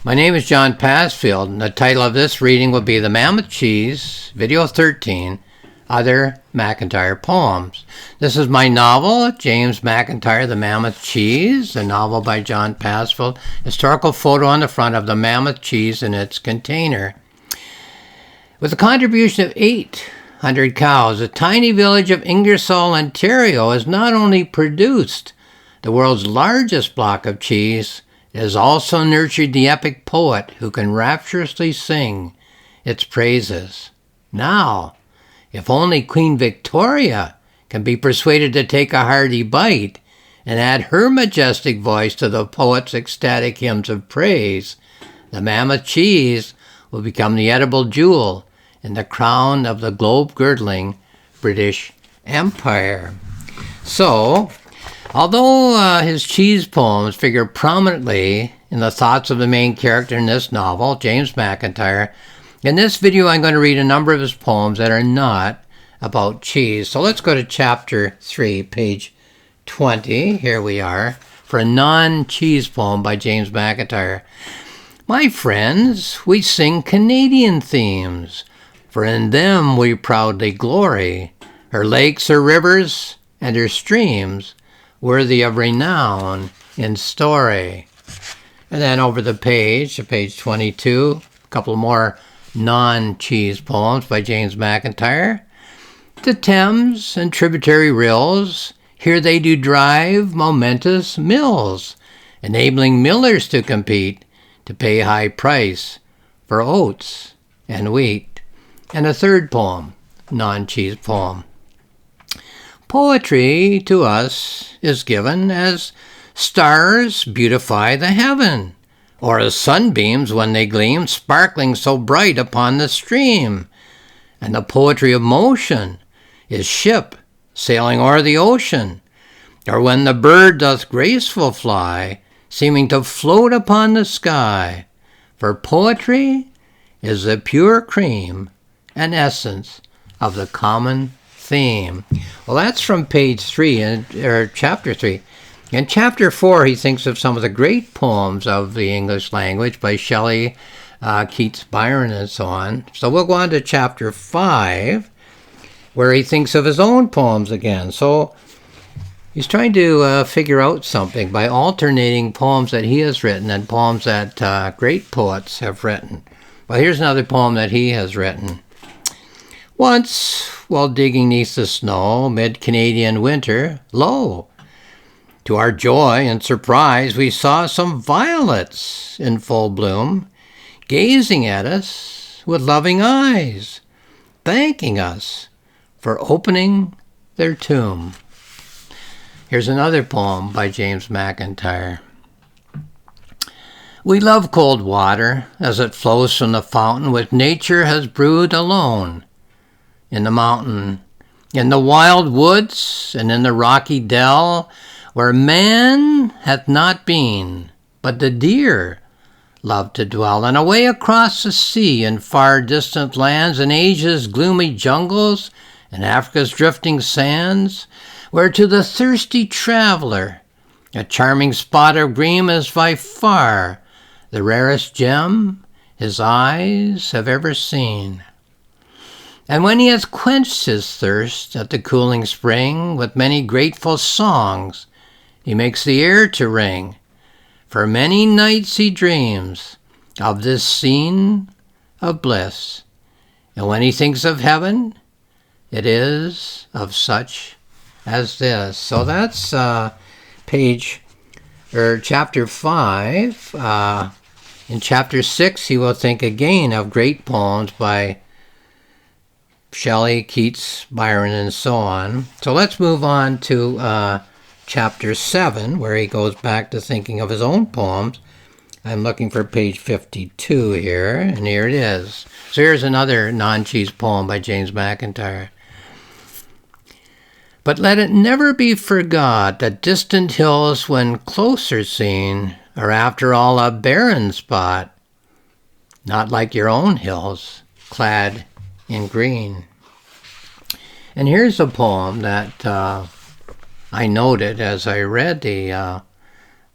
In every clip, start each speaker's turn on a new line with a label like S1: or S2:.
S1: My name is John Passfield, and the title of this reading will be The Mammoth Cheese, Video 13, Other McIntyre Poems. This is my novel, James McIntyre, The Mammoth Cheese, a novel by John Passfield. Historical photo on the front of the mammoth cheese in its container. With a contribution of 800 cows, the tiny village of Ingersoll, Ontario has not only produced the world's largest block of cheese, it has also nurtured the epic poet who can rapturously sing its praises. Now, if only Queen Victoria can be persuaded to take a hearty bite and add her majestic voice to the poet's ecstatic hymns of praise, the mammoth cheese will become the edible jewel in the crown of the globe-girdling British Empire. So, although his cheese poems figure prominently in the thoughts of the main character in this novel, James McIntyre, in this video I'm going to read a number of his poems that are not about cheese. So let's go to chapter 3, page 20. Here we are, for a non-cheese poem by James McIntyre. My friends, we sing Canadian themes, for in them we proudly glory, her lakes, her rivers, and her streams, worthy of renown in story. And then over the page, to page 22, a couple more non-cheese poems by James McIntyre. The Thames and tributary rills, here they do drive momentous mills, enabling millers to compete, to pay high price for oats and wheat. And a third poem, non-cheese poem. Poetry to us is given as stars beautify the heaven, or as sunbeams when they gleam, sparkling so bright upon the stream. And the poetry of motion is ship sailing o'er the ocean, or when the bird doth graceful fly, seeming to float upon the sky. For poetry is the pure cream and essence of the common theme. Well, that's from page 3, or chapter 3. In chapter 4, he thinks of some of the great poems of the English language by Shelley, Keats, Byron, and so on. So we'll go on to chapter 5, where he thinks of his own poems again. So he's trying to figure out something by alternating poems that he has written and poems that great poets have written. Well, here's another poem that he has written. Once, while digging 'neath the snow, mid-Canadian winter, lo! To our joy and surprise, we saw some violets in full bloom, gazing at us with loving eyes, thanking us for opening their tomb. Here's another poem by James McIntyre. We love cold water as it flows from the fountain which nature has brewed alone. In the mountain, in the wild woods, and in the rocky dell, where man hath not been, but the deer love to dwell, and away across the sea in far distant lands, in Asia's gloomy jungles, and Africa's drifting sands, where to the thirsty traveler a charming spot of green is by far the rarest gem his eyes have ever seen. And when he has quenched his thirst at the cooling spring, with many grateful songs he makes the air to ring, for many nights he dreams of this scene of bliss. And when he thinks of heaven, it is of such as this. So that's chapter 5. In chapter 6, he will think again of great poems by Shelley, Keats, Byron, and so on. So let's move on to chapter 7, where he goes back to thinking of his own poems. I'm looking for page 52 here, and here it is. So here's another non-cheese poem by James McIntyre. But let it never be forgot that distant hills, when closer seen, are after all a barren spot, not like your own hills, clad in green. And here's a poem that I noted as I read the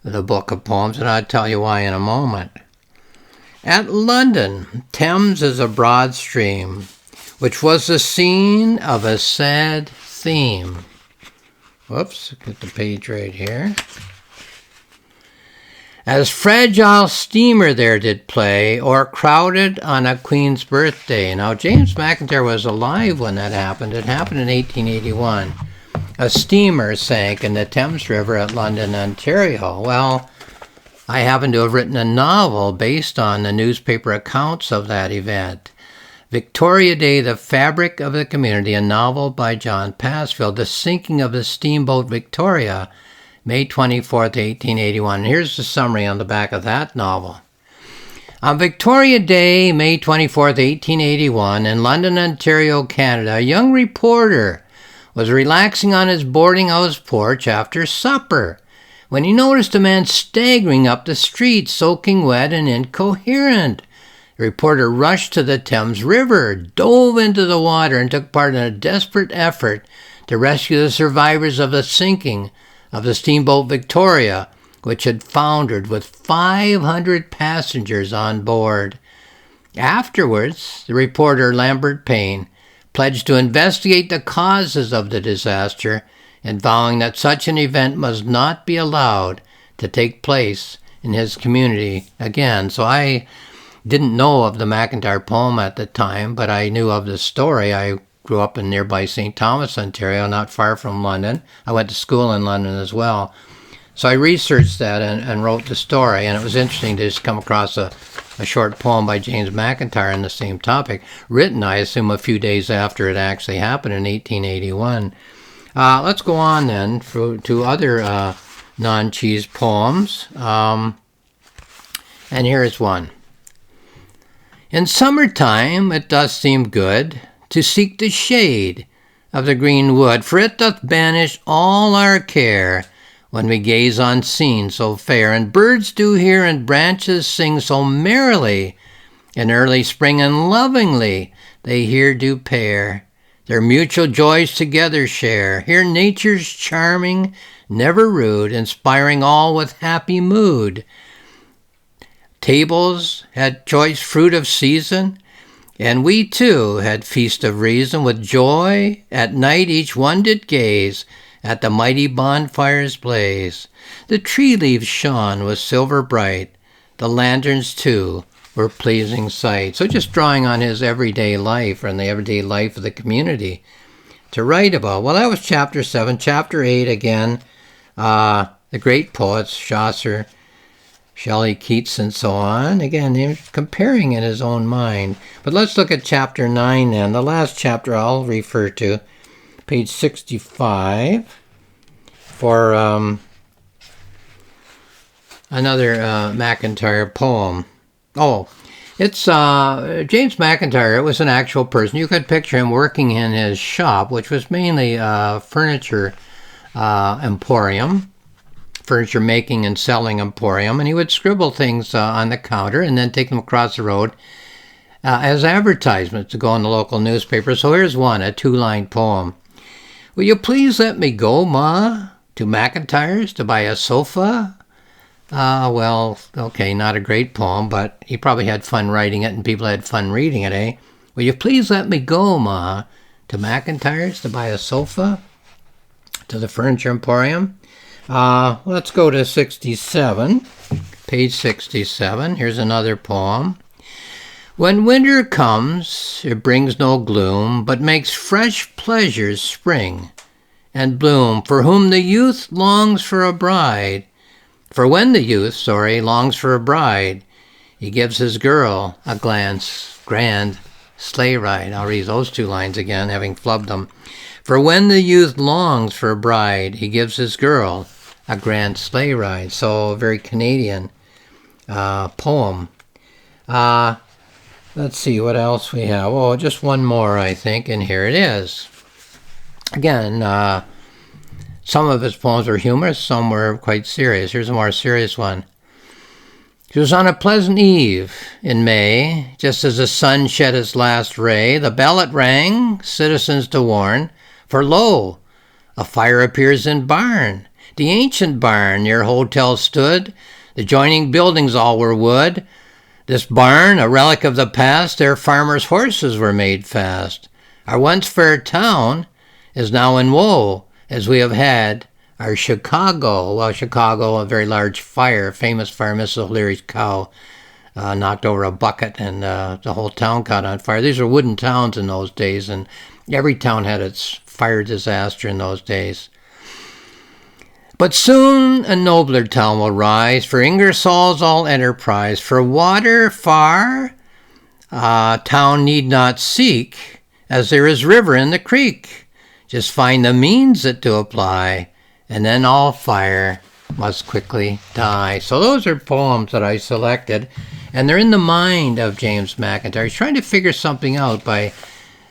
S1: book of poems, and I'll tell you why in a moment. At London, Thames is a broad stream, which was the scene of a sad theme. Whoops, get the page right here. As fragile steamer there did play, or crowded on a queen's birthday. Now, James McIntyre was alive when that happened. It happened in 1881. A steamer sank in the Thames River at London, Ontario. Well, I happen to have written a novel based on the newspaper accounts of that event. Victoria Day, The Fabric of the Community, a novel by John Passfield. The sinking of the steamboat Victoria, May 24th, 1881. Here's the summary on the back of that novel. On Victoria Day, May 24th, 1881, in London, Ontario, Canada, a young reporter was relaxing on his boarding house porch after supper when he noticed a man staggering up the street, soaking wet and incoherent. The reporter rushed to the Thames River, dove into the water, and took part in a desperate effort to rescue the survivors of the sinking of the steamboat Victoria, which had foundered with 500 passengers on board. Afterwards, the reporter Lambert Payne pledged to investigate the causes of the disaster, and vowing that such an event must not be allowed to take place in his community again. So I didn't know of the McIntyre poem at the time, but I knew of the story. I grew up in nearby St. Thomas, Ontario, not far from London. I went to school in London as well. So I researched that and wrote the story, and it was interesting to just come across a short poem by James McIntyre on the same topic, written, I assume, a few days after it actually happened in 1881. Let's go on then to other non-cheese poems. And here's one. In summertime it doth seem good to seek the shade of the green wood, for it doth banish all our care when we gaze on scenes so fair. And birds do hear and branches sing so merrily in early spring, and lovingly they here do pair, their mutual joys together share. Here nature's charming, never rude, inspiring all with happy mood. Tables had choice fruit of season, and we too had feast of reason. With joy at night each one did gaze at the mighty bonfire's blaze. The tree leaves shone with silver bright, the lanterns too were pleasing sight. So just drawing on his everyday life and the everyday life of the community to write about. Well, that was chapter 7. Chapter 8, again, the great poets, Chaucer, Shelley, Keats, and so on. Again, he was comparing in his own mind. But let's look at chapter 9 then. The last chapter I'll refer to, page 65, for another McIntyre poem. Oh, it's James McIntyre. It was an actual person. You could picture him working in his shop, which was mainly furniture emporium, furniture making and selling emporium, and he would scribble things on the counter and then take them across the road as advertisements to go in the local newspaper. So here's one, a 2-line poem. Will you please let me go, Ma, to McIntyre's to buy a sofa? Well, okay, not a great poem, but he probably had fun writing it and people had fun reading it, eh? Will you please let me go, Ma, to McIntyre's to buy a sofa? To the Furniture Emporium? Let's go to 67, page 67. Here's another poem. When winter comes, it brings no gloom, but makes fresh pleasures spring and bloom, for whom the youth longs for a bride. For when the youth, longs for a bride, he gives his girl a grand sleigh ride. I'll read those 2 lines again, having flubbed them. For when the youth longs for a bride, he gives his girl a grand sleigh ride. So a very Canadian poem. Let's see what else we have. Oh, just one more, I think, and here it is. Again, some of his poems were humorous, some were quite serious. Here's a more serious one. It was on a pleasant eve in May, just as the sun shed its last ray, the bell it rang, citizens to warn, for lo, a fire appears in barn. The ancient barn near hotel stood, the joining buildings all were wood, This barn, a relic of the past, there farmers' horses were made fast. Our once fair town is now in woe, as we have had our Chicago. Well, Chicago, a very large fire, famous fire, Mrs. O'Leary's cow knocked over a bucket and the whole town caught on fire. These were wooden towns in those days, and every town had its fire disaster in those days. But soon a nobler town will rise, for Ingersoll's all enterprise. For water far, town need not seek, as there is river in the creek. Just find the means that to apply, and then all fire must quickly die. So those are poems that I selected, and they're in the mind of James McIntyre. He's trying to figure something out by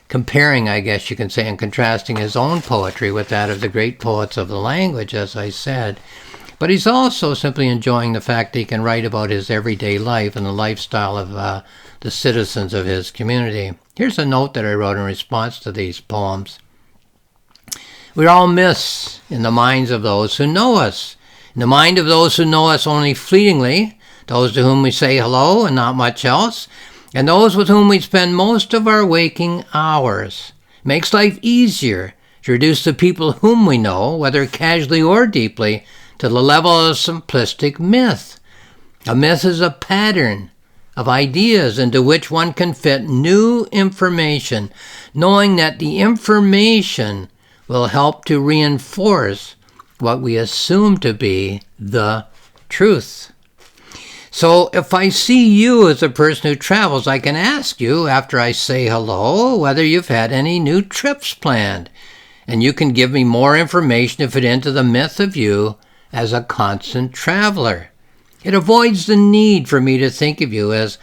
S1: comparing, I guess you can say, and contrasting his own poetry with that of the great poets of the language, as I said. But he's also simply enjoying the fact that he can write about his everyday life and the lifestyle of the citizens of his community. Here's a note that I wrote in response to these poems. We're all myths in the minds of those who know us, in the mind of those who know us only fleetingly, those to whom we say hello and not much else, and those with whom we spend most of our waking hours. It makes life easier to reduce the people whom we know, whether casually or deeply, to the level of simplistic myth. A myth is a pattern of ideas into which one can fit new information, knowing that the information will help to reinforce what we assume to be the truth. So if I see you as a person who travels, I can ask you, after I say hello, whether you've had any new trips planned. And you can give me more information to fit into the myth of you as a constant traveler. It avoids the need for me to think of you as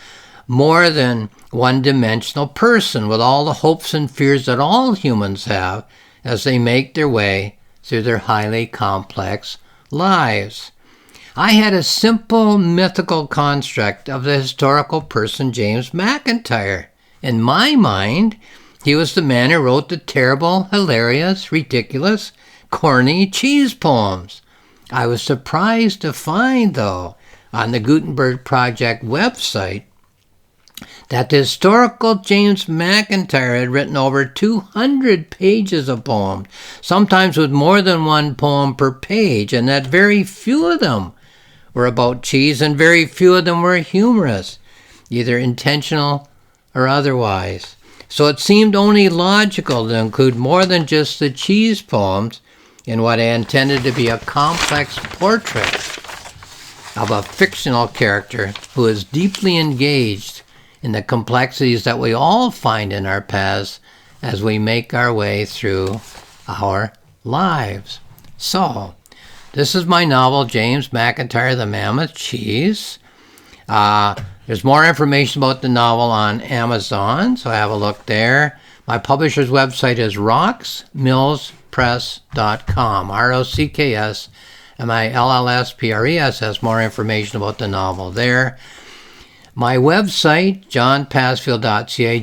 S1: more than one-dimensional person with all the hopes and fears that all humans have as they make their way through their highly complex lives. I had a simple mythical construct of the historical person James McIntyre. In my mind, he was the man who wrote the terrible, hilarious, ridiculous, corny cheese poems. I was surprised to find, though, on the Gutenberg Project website, that the historical James McIntyre had written over 200 pages of poems, sometimes with more than one poem per page, and that very few of them were about cheese, and very few of them were humorous, either intentional or otherwise. So it seemed only logical to include more than just the cheese poems in what I intended to be a complex portrait of a fictional character who is deeply engaged in the complexities that we all find in our paths as we make our way through our lives. So, this is my novel, James McIntyre, The Mammoth Cheese. There's more information about the novel on Amazon, so have a look there. My publisher's website is rocksmillspress.com, ROCKSMILLSPRES has more information about the novel there. My website, johnpassfield.ca,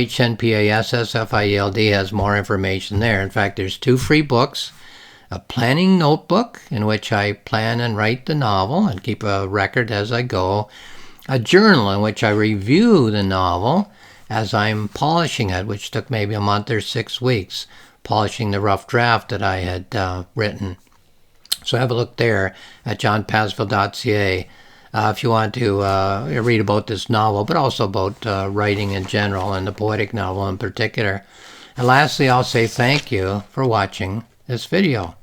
S1: JOHNPASSFIELD, has more information there. In fact, there's 2 free books. A planning notebook in which I plan and write the novel and keep a record as I go. A journal in which I review the novel as I'm polishing it, which took maybe a month or 6 weeks, polishing the rough draft that I had written. So have a look there at johnpassfield.ca if you want to read about this novel, but also about writing in general and the poetic novel in particular. And lastly, I'll say thank you for watching this video.